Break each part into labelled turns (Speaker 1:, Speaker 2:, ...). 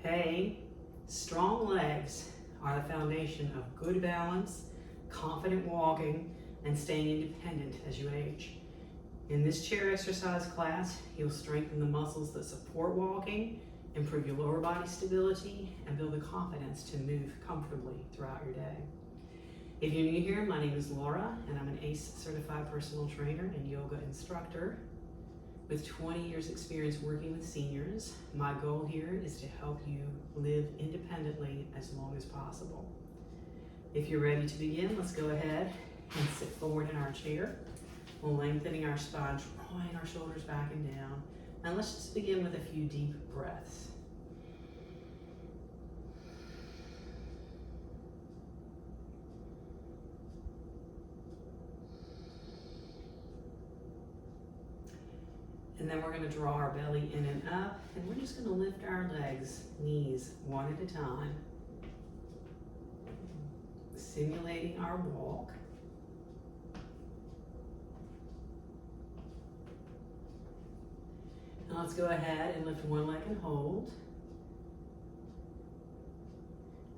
Speaker 1: Hey, strong legs are the foundation of good balance, confident walking, and staying independent as you age. In this chair exercise class, you'll strengthen the muscles that support walking, improve your lower body stability, and build the confidence to move comfortably throughout your day. If you're new here, my name is Laura, and I'm an ACE certified personal trainer and yoga instructor. With 20 years experience working with seniors, my goal here is to help you live independently as long as possible. If you're ready to begin, let's go ahead and sit forward in our chair, lengthening our spine, drawing our shoulders back and down. And let's just begin with a few deep breaths. And then we're going to draw our belly in and up, and we're just going to lift our legs, knees, one at a time, simulating our walk. Now let's go ahead and lift one leg and hold.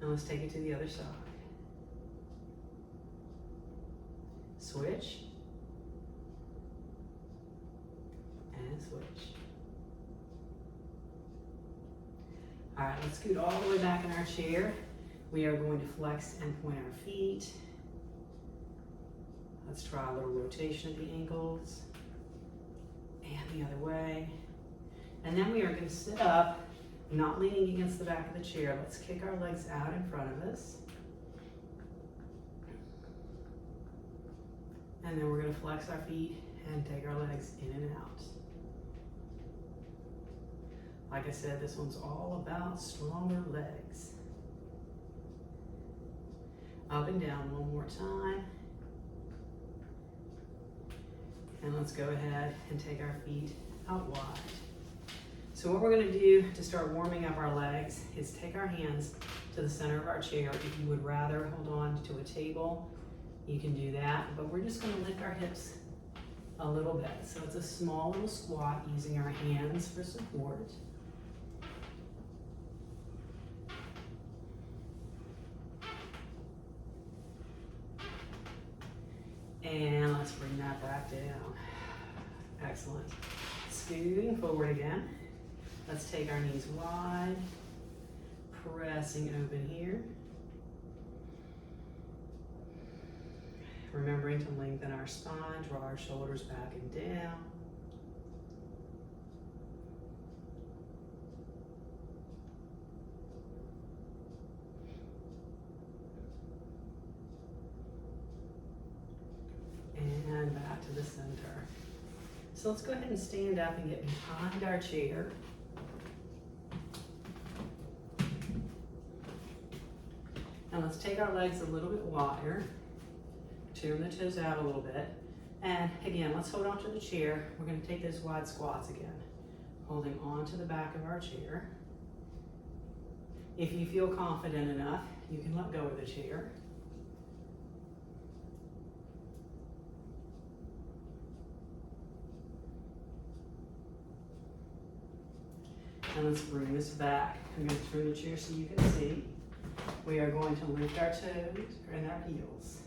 Speaker 1: Now let's take it to the other side. Switch. And switch. All right, let's scoot all the way back in our chair. We are going to flex and point our feet. Let's try a little rotation at the ankles and the other way. And then we are going to sit up, not leaning against the back of the chair. Let's kick our legs out in front of us. And then we're going to flex our feet and take our legs in and out. Like I said, this one's all about stronger legs. Up and down one more time. And let's go ahead and take our feet out wide. So what we're going to do to start warming up our legs is take our hands to the center of our chair. If you would rather hold on to a table, you can do that. But we're just going to lift our hips a little bit. So it's a small little squat using our hands for support. And let's bring that back down. Excellent. Scooting forward again. Let's take our knees wide, pressing open here. Remembering to lengthen our spine, draw our shoulders back and down. And back to the center. So let's go ahead and stand up and get behind our chair. Now let's take our legs a little bit wider, turn the toes out a little bit, and again, let's hold on to the chair. We're going to take those wide squats again, holding on to the back of our chair. If you feel confident enough, you can let go of the chair. And let's bring this back. I'm going to turn the chair so you can see. We are going to lift our toes and our heels.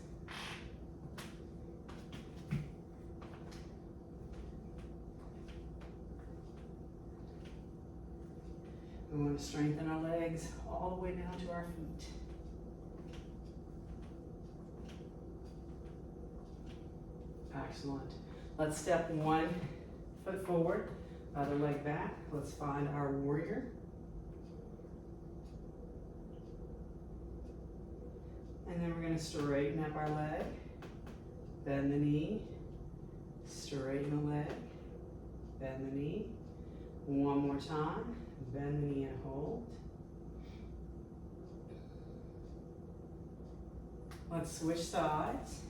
Speaker 1: We want to strengthen our legs all the way down to our feet. Excellent. Let's step one foot forward, other leg back. Let's find our warrior. And then we're going to straighten up our leg, bend the knee, straighten the leg, bend the knee. One more time, bend the knee and hold. Let's switch sides.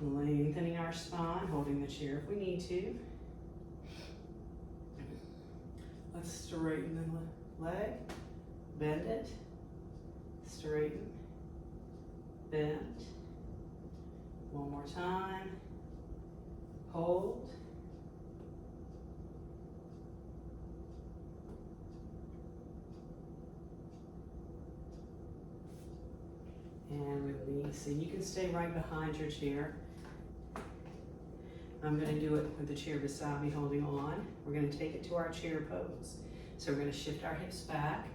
Speaker 1: Lengthening our spine, holding the chair if we need to. Let's straighten the leg, bend it, straighten, bend. One more time, hold, release. And you can stay right behind your chair. I'm going to do it with the chair beside me holding on. We're going to take it to our chair pose. So we're going to shift our hips back,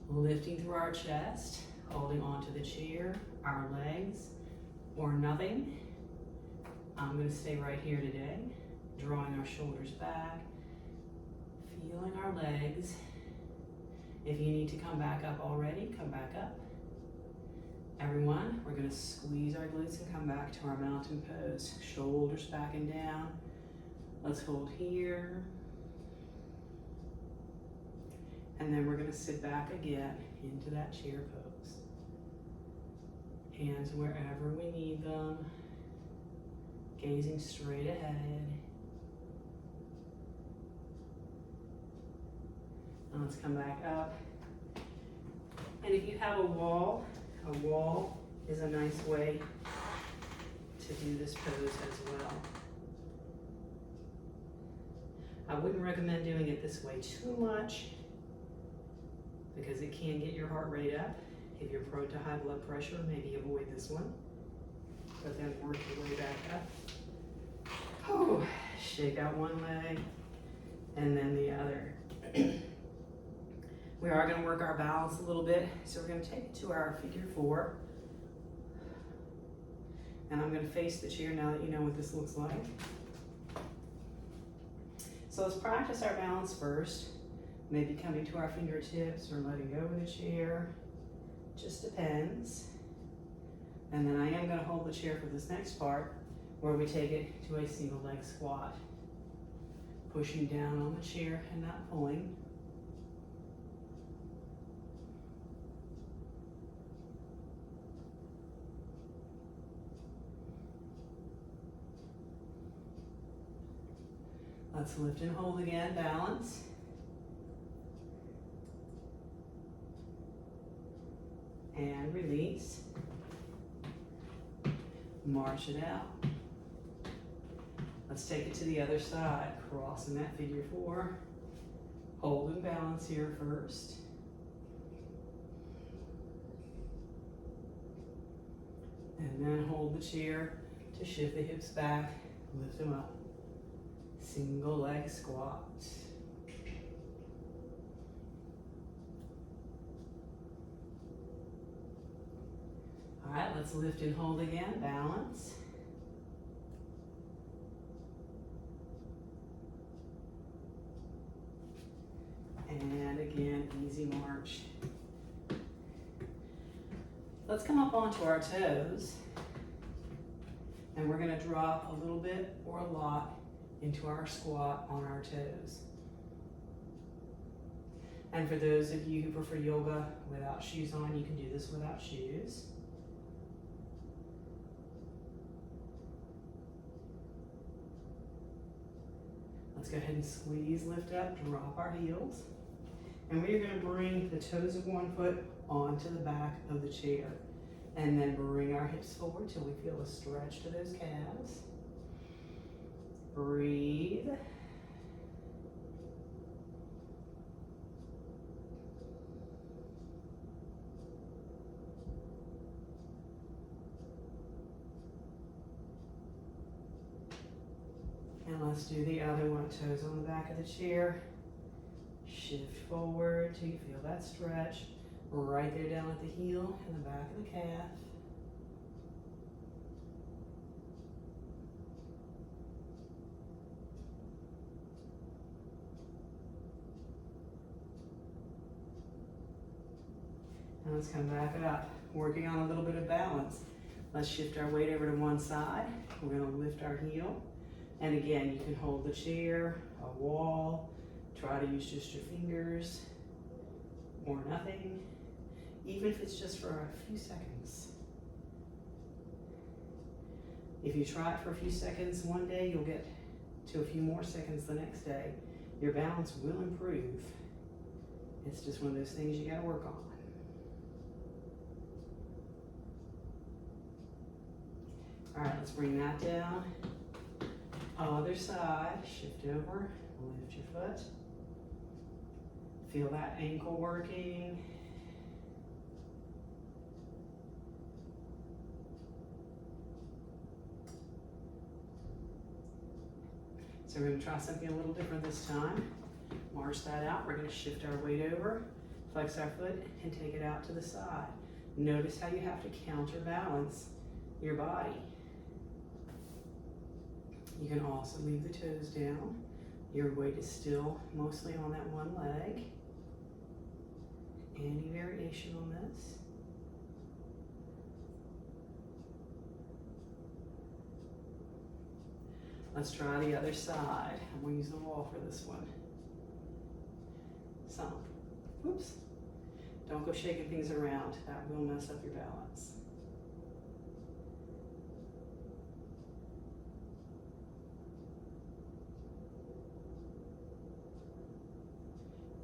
Speaker 1: lifting through our chest, holding onto the chair, our legs, or nothing. I'm going to stay right here today, drawing our shoulders back, feeling our legs. If you need to come back up already, come back up. Everyone, we're going to squeeze our glutes and come back to our mountain pose. Shoulders back and down. Let's hold here. And then we're going to sit back again into that chair pose. Hands wherever we need them. Gazing straight ahead. And let's come back up. And if you have a wall is a nice way to do this pose as well. I wouldn't recommend doing it this way too much because it can get your heart rate up. If you're prone to high blood pressure, maybe avoid this one. But then work your way back up. Oh, shake out one leg and then the other. We are going to work our balance a little bit, so we're going to take it to our figure 4. And I'm going to face the chair now that you know what this looks like. So let's practice our balance first. Maybe coming to our fingertips or letting go of the chair. Just depends. And then I am going to hold the chair for this next part, where we take it to a single leg squat. Pushing down on the chair and not pulling. Let's lift and hold again, balance. And release. March it out. Let's take it to the other side, crossing that figure 4. Hold and balance here first. And then hold the chair to shift the hips back, lift them up. Single leg squat. All right, let's lift and hold again, balance. And again, easy march. Let's come up onto our toes. And we're gonna drop a little bit or a lot into our squat on our toes. And for those of you who prefer yoga without shoes on, you can do this without shoes. Let's go ahead and squeeze, lift up, drop our heels. And we're going to bring the toes of one foot onto the back of the chair. And then bring our hips forward till we feel a stretch to those calves. Breathe. And let's do the other one. Toes on the back of the chair. Shift forward till you feel that stretch. Right there down at the heel and the back of the calf. And let's come back up, working on a little bit of balance. Let's shift our weight over to one side. We're going to lift our heel. And again, you can hold the chair, a wall, try to use just your fingers or nothing, even if it's just for a few seconds. If you try it for a few seconds one day, you'll get to a few more seconds the next day. Your balance will improve. It's just one of those things you got to work on. All right, let's bring that down. Other side, shift over, lift your foot. Feel that ankle working. So we're going to try something a little different this time. March that out. We're going to shift our weight over, flex our foot, and take it out to the side. Notice how you have to counterbalance your body. You can also leave the toes down. Your weight is still mostly on that one leg. Any variation on this? Let's try the other side. I'm going to use the wall for this one. So, oops. Don't go shaking things around. That will mess up your balance.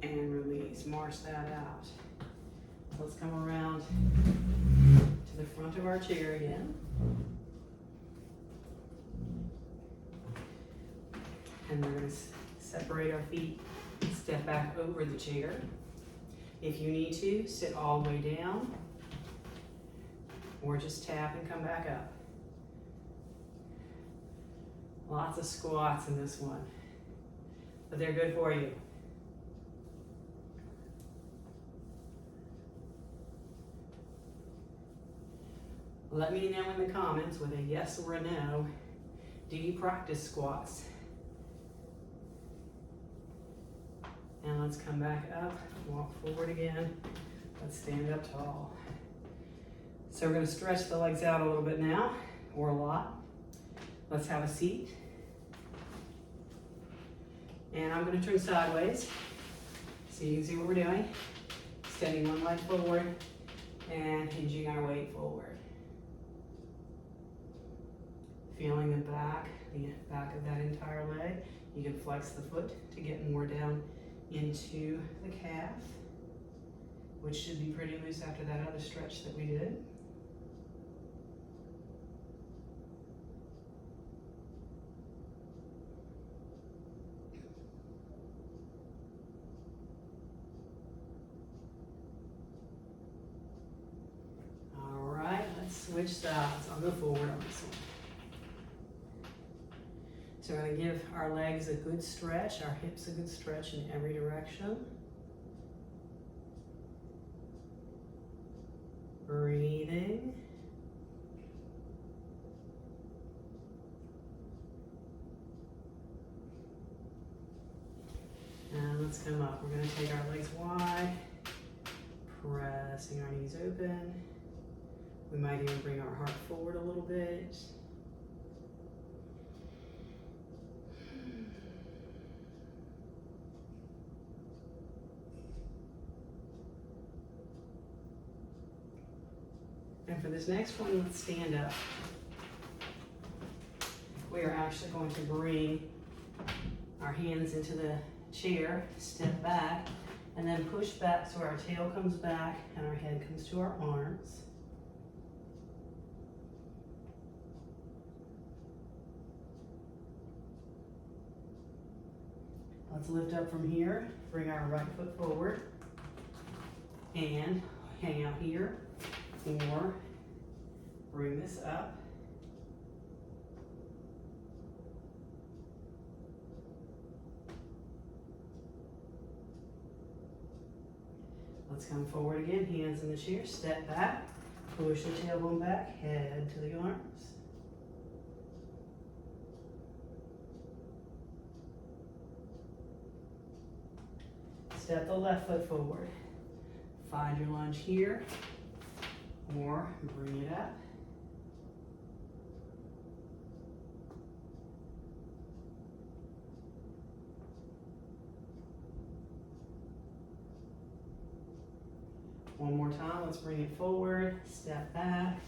Speaker 1: And release. March that out. Let's come around to the front of our chair again. And we're going to separate our feet, step back over the chair. If you need to, sit all the way down, or just tap and come back up. Lots of squats in this one, but they're good for you. Let me know in the comments with a yes or a no, do you practice squats? And let's come back up, walk forward again. Let's stand up tall. So we're going to stretch the legs out a little bit now, or a lot. Let's have a seat. And I'm going to turn sideways so you can see what we're doing. Extending one leg forward and hinging our weight forward. Feeling the back of that entire leg. You can flex the foot to get more down into the calf, which should be pretty loose after that other stretch that we did. All right, let's switch sides. I'll go forward on this one. So we're going to give our legs a good stretch, our hips a good stretch in every direction. Breathing. And let's come up. We're going to take our legs wide, pressing our knees open. We might even bring our heart forward a little bit. And for this next one, let's stand up. We are actually going to bring our hands into the chair, step back, and then push back so our tail comes back and our head comes to our arms. Let's lift up from here, bring our right foot forward, and hang out here. Or bring this up. Let's come forward again, hands in the chair, step back, push the tailbone back, head to the arms. Step the left foot forward. Find your lunge here. Or bring it up. One more time, let's bring it forward, step back.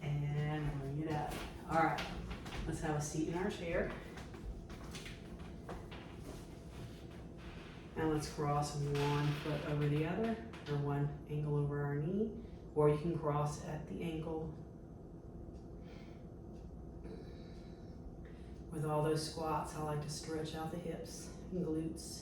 Speaker 1: And bring it up. All right, let's have a seat in our chair. And let's cross one foot over the other, or one ankle over our knee, or you can cross at the ankle. With all those squats, I like to stretch out the hips and glutes.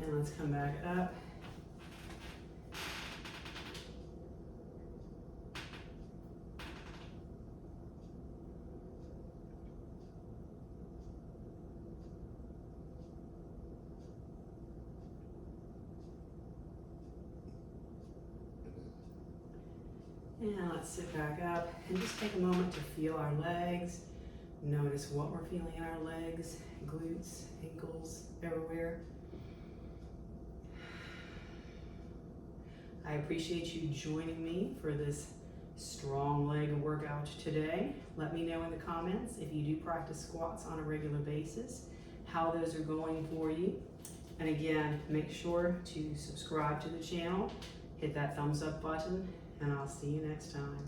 Speaker 1: And let's come back up. And let's sit back up and just take a moment to feel our legs. Notice what we're feeling in our legs, glutes, ankles, everywhere. I appreciate you joining me for this strong leg workout today. Let me know in the comments if you do practice squats on a regular basis, how those are going for you. And again, make sure to subscribe to the channel, hit that thumbs up button, and I'll see you next time.